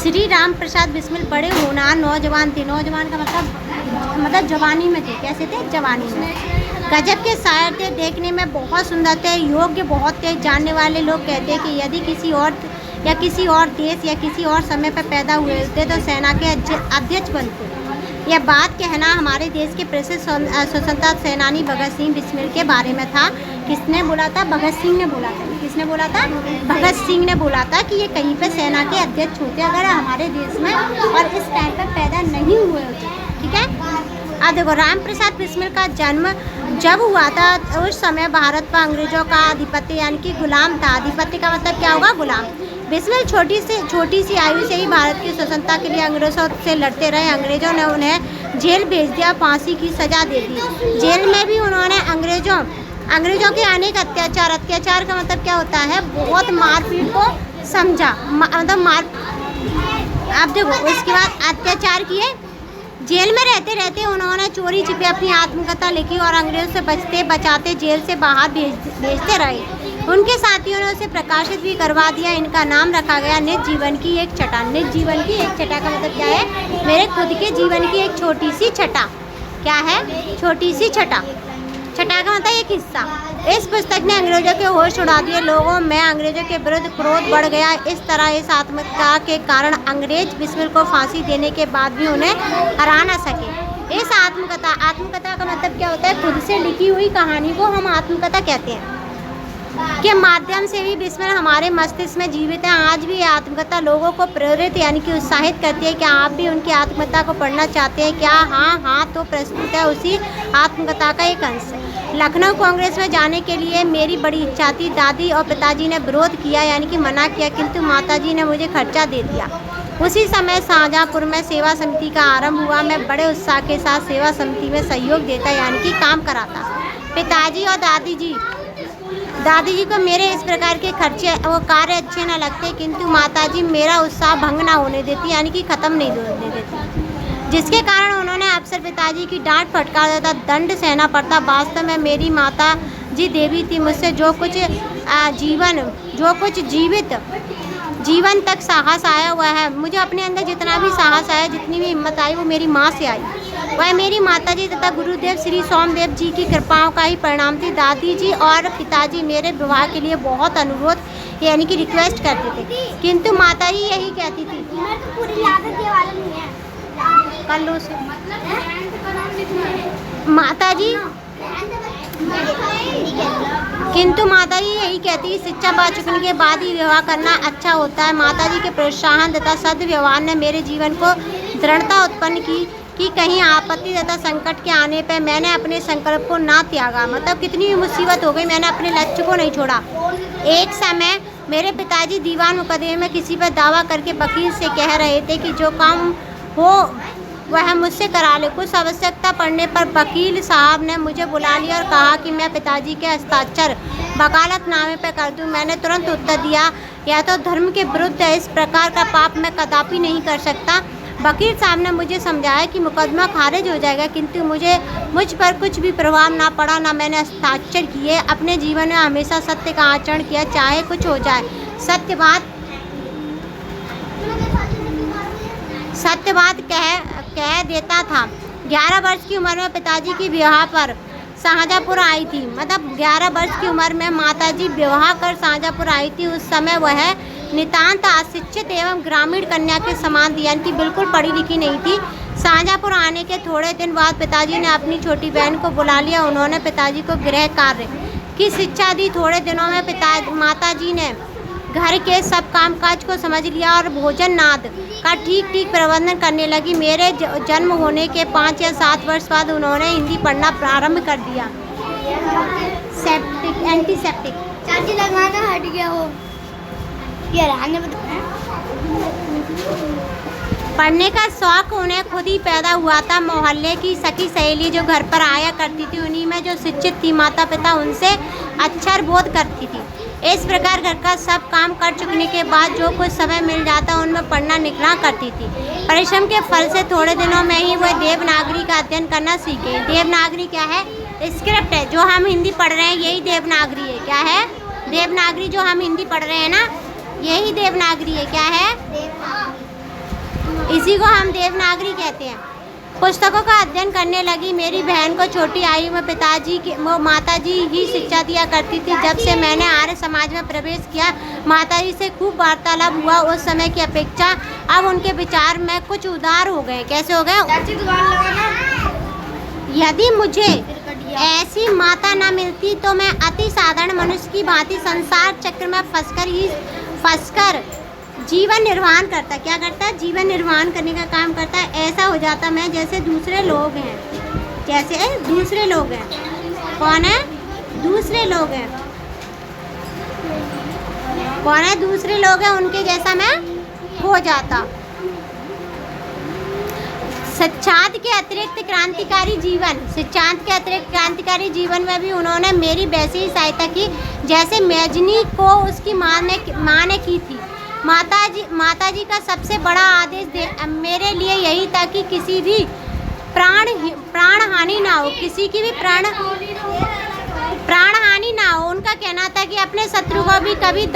श्री राम प्रसाद बिस्मिल बड़े होनहार नौजवान थे। नौजवान का मतलब जवानी में थे। कैसे थे? जवानी में। गजब के शायर थे, देखने में बहुत सुंदर थे, योग्य बहुत थे। जानने वाले लोग कहते हैं कि यदि किसी और देश या किसी और समय पर पैदा हुए होते तो सेना के अध्यक्ष बनते। यह बात कहना हमारे देश के प्रसिद्ध स्वतंत्रता सेनानी भगत सिंह बिस्मिल के बारे में था। किसने बोला था? भगत सिंह ने बोला था। किसने बोला था? भगत सिंह ने बोला था कि ये कहीं पे सेना के अध्यक्ष होते अगर हमारे देश में और इस टाइम पे पैदा नहीं हुए होते। ठीक है। अब देखो, राम प्रसाद बिस्मिल का जन्म जब हुआ था उस समय भारत पर अंग्रेजों का आधिपत्य यानी कि गुलाम था। आधिपत्य का मतलब क्या होगा? गुलाम। बिस्मिल छोटी सी आयु से ही भारत की स्वतंत्रता के लिए अंग्रेजों से लड़ते रहे। अंग्रेजों ने उन्हें जेल भेज दिया, फांसी की सजा दे दी। जेल में भी उन्होंने अंग्रेजों के अनेक अत्याचार का मतलब क्या होता है? बहुत मारपीट को समझा, मतलब अब देखो, उसके बाद अत्याचार किए। जेल में रहते उन्होंने चोरी छिपे अपनी आत्मकथा लिखी और अंग्रेजों से बचते बचाते जेल से बाहर भेजते रहे। उनके साथियों ने उसे प्रकाशित भी करवा दिया। इनका नाम रखा गया निज जीवन की एक छटा। निज जीवन की एक छटा का मतलब क्या है? मेरे खुद के जीवन की एक छोटी सी छटा। क्या है? छोटी सी छटा। छटा का मतलब एक हिस्सा। इस पुस्तक ने अंग्रेजों के होश उड़ा दिए। लोगों में अंग्रेजों के विरुद्ध क्रोध बढ़ गया। इस तरह इस आत्मकथा के कारण अंग्रेज बिस्मिल को फांसी देने के बाद भी उन्हें हरा न सके। इस आत्मकथा का मतलब क्या होता है? खुद से लिखी हुई कहानी को हम आत्मकथा कहते हैं। के माध्यम से भी बिस्मिल हमारे मस्तिष्क में जीवित है। आज भी ये आत्मकथा लोगों को प्रेरित यानी कि उत्साहित करती है। क्या आप भी उनकी आत्मकथा को पढ़ना चाहते हैं क्या? हाँ, तो प्रस्तुत है उसी आत्मकथा का एक अंश। लखनऊ कांग्रेस में जाने के लिए मेरी बड़ी इच्छा थी। दादी और पिताजी ने विरोध किया यानी कि मना किया, किंतु माताजी ने मुझे खर्चा दे दिया। उसी समय शाहजहाँपुर में सेवा समिति का आरंभ हुआ। मैं बड़े उत्साह के साथ सेवा समिति में सहयोग देता यानी कि काम कराता। पिताजी और दादी जी को मेरे इस प्रकार के कार्य अच्छे न लगते, किंतु माताजी मेरा उत्साह भंग ना होने देती यानी कि ख़त्म नहीं होने देती, जिसके कारण उन्होंने अक्सर पिताजी की डांट फटकार देता, दंड सहना पड़ता। वास्तव में मेरी माता जी देवी थी। मुझसे जो कुछ जीवन तक साहस आया हुआ है, मुझे अपने अंदर जितना भी साहस आया, जितनी भी हिम्मत आई, वो मेरी माँ से आई। वह मेरी माताजी तथा गुरुदेव श्री सोमदेव जी की कृपाओं का ही परिणाम थी। दादी जी और पिताजी मेरे विवाह के लिए बहुत अनुरोध यानी कि रिक्वेस्ट करते थे, किंतु माताजी यही कहती थी माताजी यही कहती शिक्षा पा चुकने के बाद ही विवाह करना अच्छा होता है। माताजी के प्रोत्साहन तथा सद्व्यवहार ने मेरे जीवन को दृढ़ता उत्पन्न की कि कहीं आपत्ति तथा संकट के आने पर मैंने अपने संकल्प को ना त्यागा। मतलब कितनी भी मुसीबत हो गई, मैंने अपने लक्ष्य को नहीं छोड़ा। एक समय मेरे पिताजी दीवान मुकदमे में किसी पर दावा करके वकील से कह रहे थे कि जो काम हो वह मुझसे करा ले। कुछ आवश्यकता पड़ने पर वकील साहब ने मुझे बुला लिया और कहा कि मैं पिताजी के हस्ताक्षर वकालतनामे पर कर दूं। मैंने तुरंत उत्तर दिया, यह तो धर्म के विरुद्ध है, इस प्रकार का पाप मैं कदापि नहीं कर सकता। वकील साहब ने मुझे समझाया कि मुकदमा खारिज हो जाएगा, किंतु मुझ पर कुछ भी प्रभाव ना पड़ा, ना मैंने हस्ताक्षर किए। अपने जीवन में हमेशा सत्य का आचरण किया, चाहे कुछ हो जाए। सत्य बात कह देता था। 11 वर्ष की उम्र में पिताजी की विवाह पर शाहजहाँपुर आई थी। मतलब 11 वर्ष की उम्र में माताजी विवाह कर शाहजहाँपुर आई थी। उस समय वह नितांत अशिक्षित एवं ग्रामीण कन्या के समान थी, यानी कि बिल्कुल पढ़ी लिखी नहीं थी। शाहजहाँपुर आने के थोड़े दिन बाद पिताजी ने अपनी छोटी बहन को बुला लिया। उन्होंने पिताजी को गृह कार्य की शिक्षा दी। थोड़े दिनों में माताजी ने घर के सब कामकाज को समझ लिया और भोजन नाद का ठीक प्रबंधन करने लगी। मेरे जन्म होने के 5 या 7 वर्ष बाद उन्होंने हिंदी पढ़ना प्रारंभ कर दिया। एंटीसेप्टिक चाची लगाना हट गया हो। पढ़ने का शौक उन्हें खुद ही पैदा हुआ था। मोहल्ले की सखी सहेली जो घर पर आया करती थी, उन्हीं में जो शिक्षित थी, माता पिता उनसे अक्षर बोध करती थी। इस प्रकार घर का सब काम कर चुकने के बाद जो कुछ समय मिल जाता उनमें पढ़ना लिखना करती थी। परिश्रम के फल से थोड़े दिनों में ही वह देवनागरी का अध्ययन करना सीख गई। देवनागरी क्या है? स्क्रिप्ट है। जो हम हिंदी पढ़ रहे हैं यही देवनागरी है। क्या है? देवनागरी। जो हम हिंदी पढ़ रहे हैं ना, यही देवनागरी है। क्या है? इसी को हम देवनागरी कहते हैं। पुस्तकों का अध्ययन करने लगी। मेरी बहन को छोटी आयु में माताजी ही शिक्षा दिया करती थी। जब से मैंने आर्य समाज में प्रवेश किया, माताजी से खूब वार्तालाप हुआ। उस समय की अपेक्षा अब उनके विचार में कुछ उदार हो गए। कैसे हो गए? यदि मुझे ऐसी माता न मिलती तो मैं अति साधारण मनुष्य की भांति संसार चक्र में फंसकर जीवन निर्वाह करता। क्या करता? जीवन निर्वाह करने का काम करता। ऐसा हो जाता मैं जैसे दूसरे लोग हैं। जैसे दूसरे लोग हैं। कौन है? दूसरे लोग हैं। कौन है? दूसरे लोग हैं, उनके जैसा मैं हो जाता। सिद्धांत के अतिरिक्त क्रांतिकारी जीवन में भी उन्होंने मेरी वैसी ही सहायता की जैसे मैजनी को उसकी माँ ने की थी। माताजी का सबसे बड़ा आदेश मेरे लिए यही था कि किसी भी प्राण हानि ना हो। किसी की भी प्राण हानि ना हो। उनका कहना था कि अपने शत्रु को भी कभी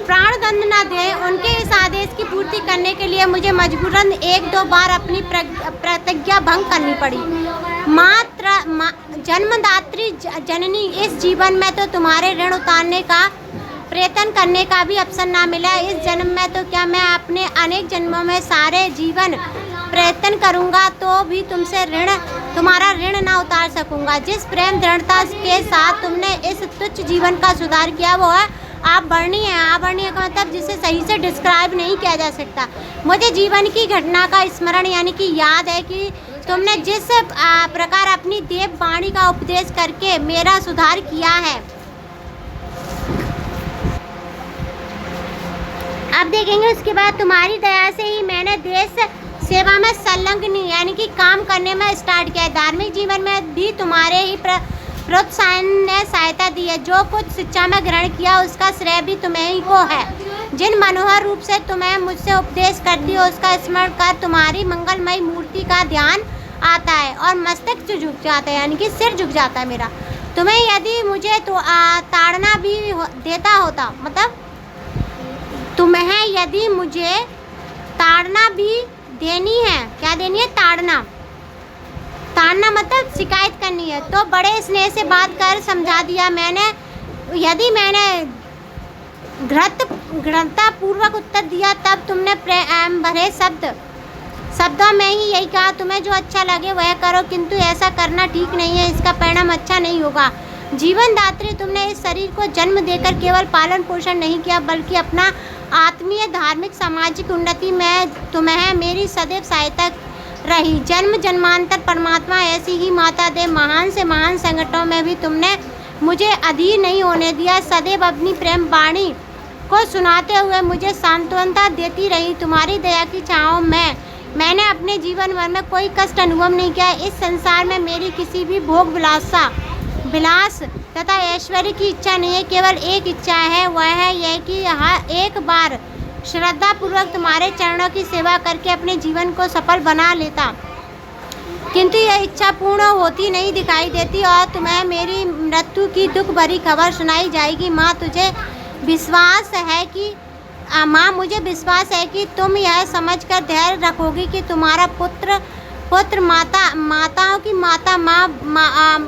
प्राण दंड न दे। उनके इस आदेश की पूर्ति करने के लिए मुझे मजबूरन 1-2 बार अपनी प्रतिज्ञा भंग करनी पड़ी। जन्मदात्री जननी, इस जीवन में तो तुम्हारे ऋण उतारने का प्रयत्न करने का भी अवसर ना मिला। इस जन्म में तो क्या, मैं अपने अनेक जन्मों में सारे जीवन प्रयत्न करूंगा तो भी तुम्हारा ऋण ना उतार सकूंगा। जिस प्रेम दृढ़ता के साथ तुमने इस तुच्छ जीवन का सुधार किया वो है आवर्णीय है। आवर्णीय का मतलब जिसे सही से डिस्क्राइब नहीं किया जा सकता। मुझे जीवन की घटना का स्मरण यानी कि याद है कि तुमने जिस प्रकार अपनी देव वाणी का उपदेश करके मेरा सुधार किया है। अब देखेंगे उसके बाद, तुम्हारी दया से ही मैंने देश सेवा में संलग्न यानी कि काम करने में स्टार्ट किया। धार्मिक जीवन में भी तुम्हारे ही प्रोत्साहन ने सहायता दी है। जो कुछ शिक्षा में ग्रहण किया उसका श्रेय भी तुम्हें ही को है। जिन मनोहर रूप से तुम्हें मुझसे उपदेश करती हो उसका स्मरण कर तुम्हारी मंगलमयी मूर्ति का ध्यान आता है और मस्तक झुक जाता है यानी कि सिर झुक जाता है मेरा। तुम्हें यदि मुझे तो ताड़ना भी देता होता, मतलब तुम्हें यदि मुझे ताड़ना भी देनी है। क्या देनी है? ताड़ना मतलब शिकायत करनी है तो बड़े स्नेह से बात कर समझा दिया। यदि मैंने घृणता पूर्वक उत्तर दिया तब तुमने प्रेम भरे शब्दों में ही यही कहा, तुम्हें जो अच्छा लगे वह करो, किंतु ऐसा करना ठीक नहीं है, इसका परिणाम अच्छा नहीं होगा। जीवन दात्री, तुमने इस शरीर को जन्म देकर केवल पालन पोषण नहीं किया बल्कि अपना आत्मीय धार्मिक सामाजिक उन्नति में तुम्हें मेरी सदैव सहायता रही। जन्म जन्मांतर परमात्मा ऐसी ही माता दे। महान से महान संकटों में भी तुमने मुझे अधीर नहीं होने दिया। सदैव अपनी प्रेम वाणी को सुनाते हुए मुझे सांत्वना देती रही। तुम्हारी दया की छाँव में मैंने अपने जीवन भर में कोई कष्ट अनुभव नहीं किया। इस संसार में मेरी किसी भी भोग विलास तथा ऐश्वर्य की इच्छा नहीं है। केवल एक इच्छा है, वह है यह कि एक बार श्रद्धा पूर्वक तुम्हारे चरणों की सेवा करके अपने जीवन को सफल बना लेता, किंतु यह इच्छा पूर्ण होती नहीं दिखाई देती और तुम्हें मेरी मृत्यु की दुख भरी खबर सुनाई जाएगी। मुझे विश्वास है कि तुम यह समझकर धैर्य रखोगी कि तुम्हारा पुत्र माताओं की माता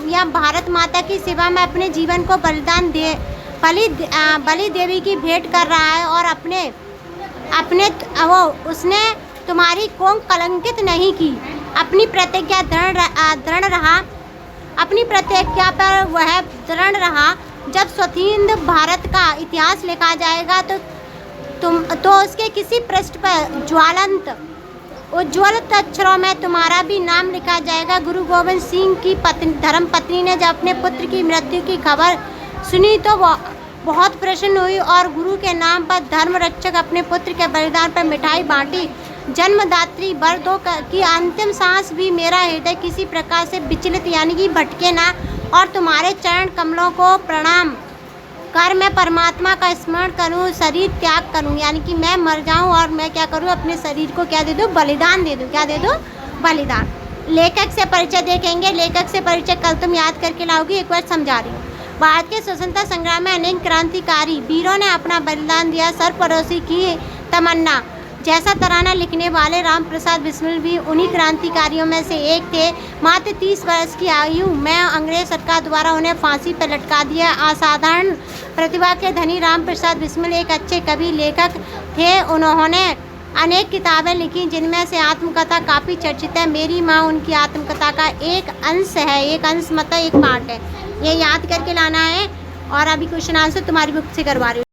या भारत माता की सेवा में अपने जीवन को बलि देवी की भेंट कर रहा है और उसने तुम्हारी कोख कलंकित नहीं की। अपनी प्रतिज्ञा दृढ़ रहा। अपनी प्रतिज्ञा पर वह दृढ़ रहा। जब स्वतंत्र भारत का इतिहास लिखा जाएगा तो उसके किसी पृष्ठ पर उज्ज्वलित अक्षरों में तुम्हारा भी नाम लिखा जाएगा। गुरु गोविंद सिंह की धर्म पत्नी ने जब अपने पुत्र की मृत्यु की खबर सुनी तो बहुत प्रसन्न हुई और गुरु के नाम पर धर्म रक्षक अपने पुत्र के बलिदान पर मिठाई बांटी। जन्मदात्री वर्दों की अंतिम सांस भी मेरा हृदय किसी प्रकार से विचलित यानी कि भटके ना और तुम्हारे चरण कमलों को प्रणाम कर मैं परमात्मा का स्मरण करूं, शरीर त्याग करूं यानी कि मैं मर जाऊं और मैं क्या करूं, अपने शरीर को क्या दे दूं, बलिदान दे दूं। क्या दे दूं? बलिदान। लेखक से परिचय देखेंगे। लेखक से परिचय कल तुम याद करके लाओगी, एक बार समझा रही हूँ। भारत के स्वतंत्रता संग्राम में अनेक क्रांतिकारी वीरों ने अपना बलिदान दिया। सरफरोशी की तमन्ना जैसा तराना लिखने वाले राम प्रसाद बिस्मिल भी उन्हीं क्रांतिकारियों में से एक थे। मात्र 30 वर्ष की आयु में अंग्रेज सरकार द्वारा उन्हें फांसी पर लटका दिया। असाधारण प्रतिभा के धनी राम प्रसाद बिस्मिल एक अच्छे कवि लेखक थे। उन्होंने अनेक किताबें लिखी, जिनमें से आत्मकथा काफ़ी चर्चित है। मेरी माँ उनकी आत्मकथा का एक अंश है। एक अंश मतलब एक पार्ट है। ये याद करके लाना है। और अभी क्वेश्चन आंसर तुम्हारी बुक से करवा रही हूँ।